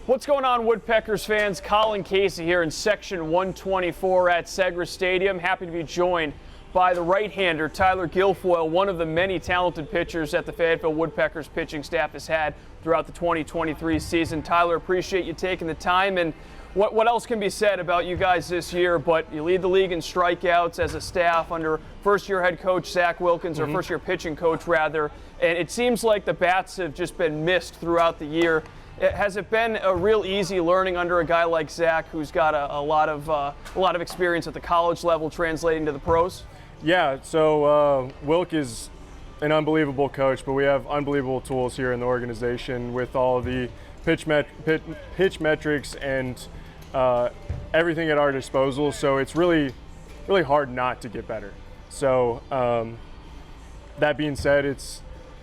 What's going on, Woodpeckers fans? Colin Casey here in Section 124 at Segra Stadium. Happy to be joined by the right-hander, Tyler Guilfoil, one of the many talented pitchers that the Fayetteville Woodpeckers pitching staff has had throughout the 2023 season. Tyler, appreciate you taking the time. And what else can be said about you guys this year? But you lead the league in strikeouts as a staff under first-year head coach Zach Wilkins, or first-year pitching coach, rather. And it seems like the bats have just been missed throughout the year. Has it been a real easy learning under a guy like Zach, who's got a lot of experience at the college level, translating to the pros? Yeah, so Wilk is an unbelievable coach, but we have unbelievable tools here in the organization with all the pitch metrics and everything at our disposal. So it's really hard not to get better. So that being said,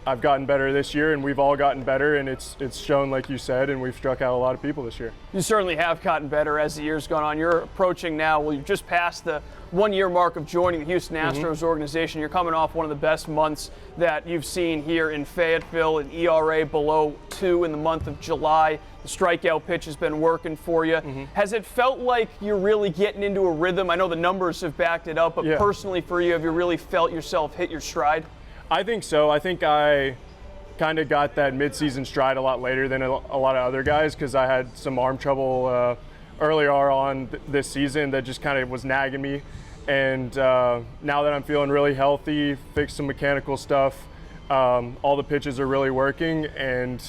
I've gotten better this year, and we've all gotten better, and it's shown, like you said, and we've struck out a lot of people this year. You certainly have gotten better as the year's gone on. You're approaching now, well, you've just passed the 1-year mark of joining the Houston Astros organization. You're coming off one of the best months that you've seen here in Fayetteville, an ERA below 2 in the month of July. The strikeout pitch has been working for you. Has it felt like you're really getting into a rhythm? I know the numbers have backed it up, but personally for you, have you really felt yourself hit your stride? I think so. I think I kind of got that midseason stride a lot later than a lot of other guys, because I had some arm trouble earlier on this season that just kind of was nagging me. And now that I'm feeling really healthy, fixed some mechanical stuff, all the pitches are really working and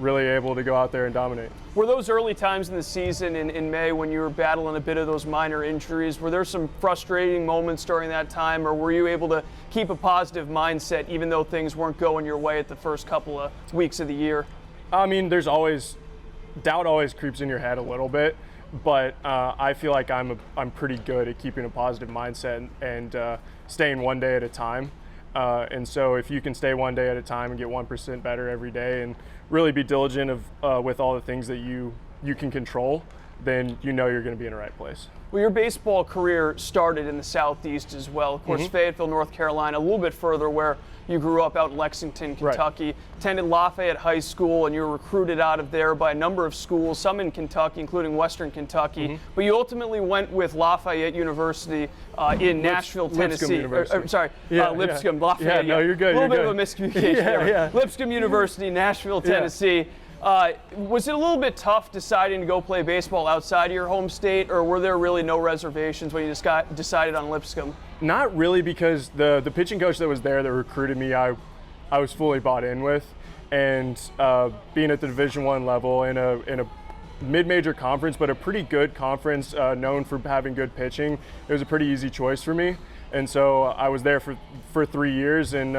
really able to go out there and dominate. Were those early times in the season in May when you were battling a bit of those minor injuries, were there some frustrating moments during that time, or were you able to keep a positive mindset even though things weren't going your way at the first couple of weeks of the year? I mean, doubt always creeps in your head a little bit, but I feel like I'm pretty good at keeping a positive mindset and staying one day at a time. And so if you can stay one day at a time and get 1% better every day and really be diligent with all the things that you can control, then you know you're going to be in the right place. Well, your baseball career started in the Southeast as well. Of course, Fayetteville, North Carolina, a little bit further where you grew up out in Lexington, Kentucky. Right. Attended Lafayette High School, and you were recruited out of there by a number of schools, some in Kentucky, including Western Kentucky. But you ultimately went with Lafayette University in Nashville, Tennessee. Lipscomb, Lafayette. Yeah, no, you're good. A little bit of a miscommunication there. Lipscomb University, Nashville, Tennessee. Was it a little bit tough deciding to go play baseball outside of your home state, or were there really no reservations when you just decided on Lipscomb? Not really, because the pitching coach that was there that recruited me, I was fully bought in with, and being at the Division I level in a mid-major conference, but a pretty good conference known for having good pitching, it was a pretty easy choice for me. And so I was there for 3 years, and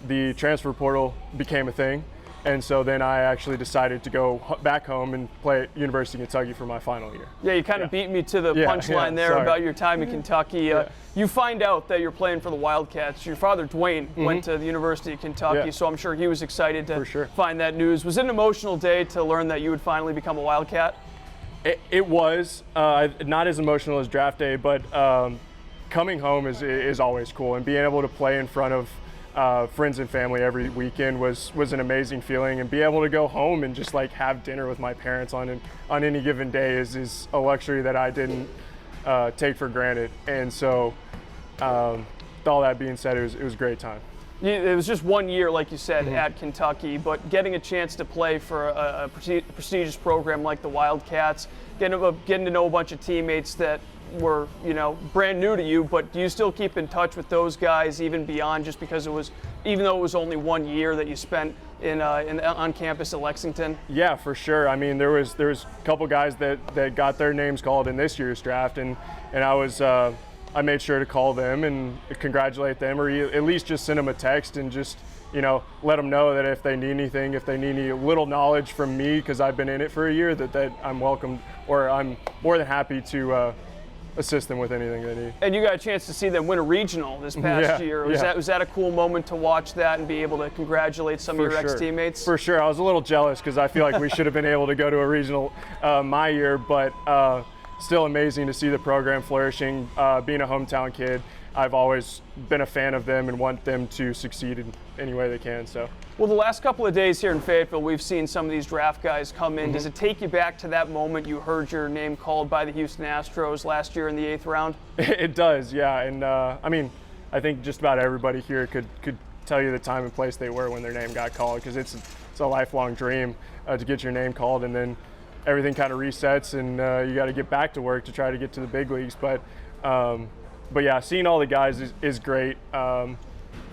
the transfer portal became a thing. And so then I actually decided to go back home and play at University of Kentucky for my final year. Yeah, you kind of beat me to the punchline there about your time in Kentucky. You find out that you're playing for the Wildcats. Your father, Dwayne, went to the University of Kentucky, so I'm sure he was excited to find that news. Was it an emotional day to learn that you would finally become a Wildcat? It was. Not as emotional as draft day, but coming home is always cool. And being able to play in front of friends and family every weekend was an amazing feeling, and be able to go home and just like have dinner with my parents on any given day is a luxury that I didn't take for granted. And so with all that being said, it was a great time. It was just 1 year, like you said, at Kentucky, but getting a chance to play for a prestigious program like the Wildcats, getting to know a bunch of teammates that were, brand new to you, but do you still keep in touch with those guys even beyond just because even though it was only 1 year that you spent on campus at Lexington? Yeah, for sure. I mean, there was a couple guys that got their names called in this year's draft, and I made sure to call them and congratulate them, or at least just send them a text and just let them know that if they need anything, if they need any little knowledge from me, because I've been in it for a year, that I'm welcome, or I'm more than happy to assist them with anything they need. And you got a chance to see them win a regional this past year. Was that a cool moment to watch that and be able to congratulate some of your ex-teammates? For sure. I was a little jealous because I feel like we should have been able to go to a regional my year, but still amazing to see the program flourishing, being a hometown kid. I've always been a fan of them and want them to succeed in any way they can. So. Well, the last couple of days here in Fayetteville, we've seen some of these draft guys come in. Does it take you back to that moment you heard your name called by the Houston Astros last year in the 8th round? It does, yeah. And I mean, I think just about everybody here could tell you the time and place they were when their name got called, because it's a lifelong dream to get your name called, and then everything kind of resets, and you got to get back to work to try to get to the big leagues. But yeah, seeing all the guys is great.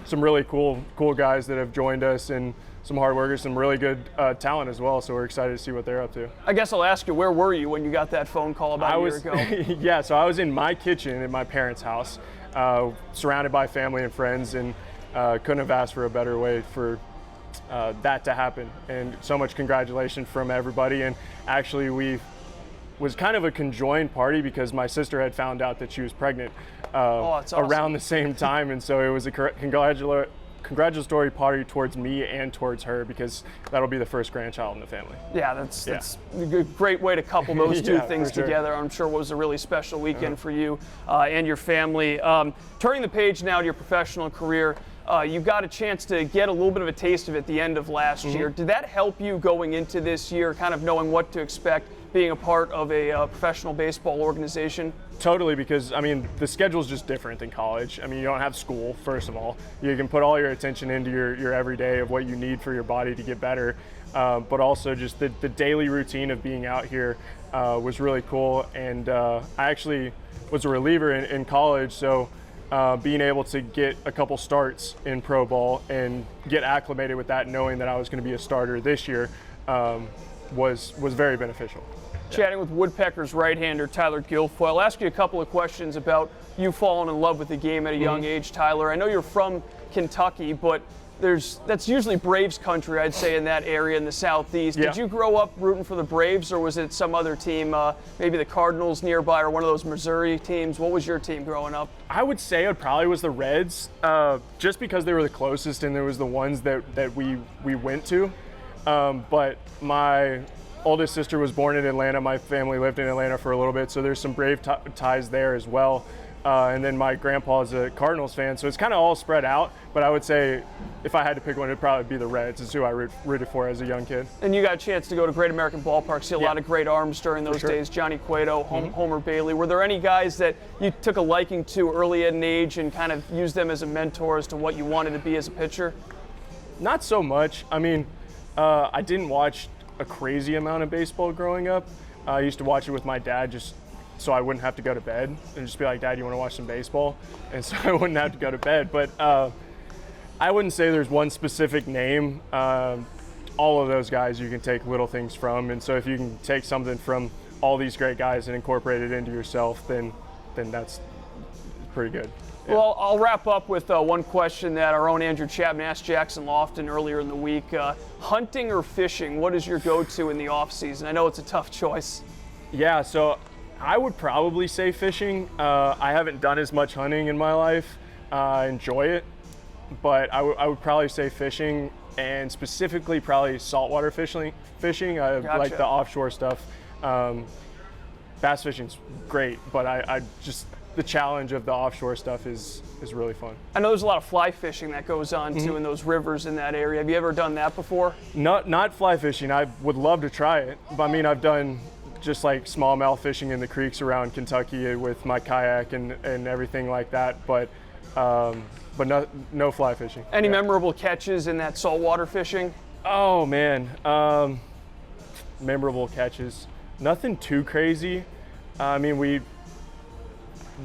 Some really cool guys that have joined us, and some hard workers, some really good talent as well. So we're excited to see what they're up to. I guess I'll ask you, where were you when you got that phone call about a year ago? Yeah, so I was in my kitchen at my parents' house, surrounded by family and friends, and couldn't have asked for a better way for that to happen. And so much congratulations from everybody. And actually, was kind of a conjoined party because my sister had found out that she was pregnant awesome. Around the same time, and so it was a congratulatory party towards me and towards her, because that'll be the first grandchild in the family. Yeah, that's a great way to couple those two things sure. together. I'm sure it was a really special weekend for you and your family. Turning the page now to your professional career, you got a chance to get a little bit of a taste of it at the end of last year. Did that help you going into this year, kind of knowing what to expect, being a part of a professional baseball organization? Totally, because I mean, the schedule's just different than college. I mean, you don't have school, first of all. You can put all your attention into your everyday of what you need for your body to get better, but also just the daily routine of being out here was really cool. And I actually was a reliever in college, so being able to get a couple starts in pro ball and get acclimated with that, knowing that I was going to be a starter this year, was very beneficial. Chatting with Woodpeckers right-hander Tyler Guilfoil. I'll ask you a couple of questions about you falling in love with the game at a young age, Tyler. I know you're from Kentucky, but that's usually Braves country, I'd say, in that area in the Southeast. Yeah. Did you grow up rooting for the Braves, or was it some other team, maybe the Cardinals nearby or one of those Missouri teams? What was your team growing up? I would say it probably was the Reds, just because they were the closest and there was the ones that we went to. But my oldest sister was born in Atlanta. My family lived in Atlanta for a little bit, so there's some Brave ties there as well. And then my grandpa is a Cardinals fan, so it's kind of all spread out. But I would say if I had to pick one, it'd probably be the Reds. It's who I rooted for as a young kid. And you got a chance to go to Great American Ballpark, see a lot of great arms during those days. Johnny Cueto, Homer Bailey. Were there any guys that you took a liking to early at an age and kind of used them as a mentor as to what you wanted to be as a pitcher? Not so much. I mean, I didn't watch a crazy amount of baseball growing up. I used to watch it with my dad just so I wouldn't have to go to bed and just be like, Dad, you want to watch some baseball? And so I wouldn't have to go to bed. But I wouldn't say there's one specific name. All of those guys you can take little things from. And so if you can take something from all these great guys and incorporate it into yourself, then that's pretty good. Yeah. Well, I'll wrap up with one question that our own Andrew Chapman asked Jackson Lofton earlier in the week. Hunting or fishing, what is your go-to in the off-season? I know it's a tough choice. Yeah, so I would probably say fishing. I haven't done as much hunting in my life. I enjoy it, but I would probably say fishing, and specifically probably saltwater fishing. I like the offshore stuff. Bass fishing's great, but I just the challenge of the offshore stuff is really fun. I know there's a lot of fly fishing that goes on too in those rivers in that area. Have you ever done that before? Not fly fishing. I would love to try it. But I mean, I've done just like smallmouth fishing in the creeks around Kentucky with my kayak and everything like that. But no fly fishing. Any memorable catches in that saltwater fishing? Oh man, memorable catches. Nothing too crazy. I mean,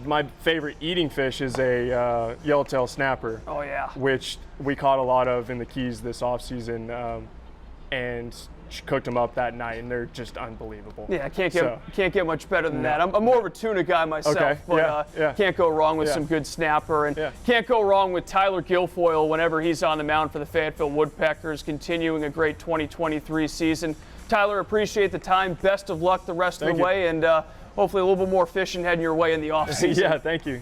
my favorite eating fish is a yellowtail snapper. Oh yeah. Which we caught a lot of in the Keys this off season, and cooked them up that night, and they're just unbelievable. Yeah, can't get much better than that. I'm more of a tuna guy myself, but can't go wrong with some good snapper, and can't go wrong with Tyler Guilfoil whenever he's on the mound for the Fayetteville Woodpeckers, continuing a great 2023 season. Tyler, appreciate the time. Best of luck the rest of the way, and hopefully a little bit more fishing heading your way in the offseason. Yeah, thank you.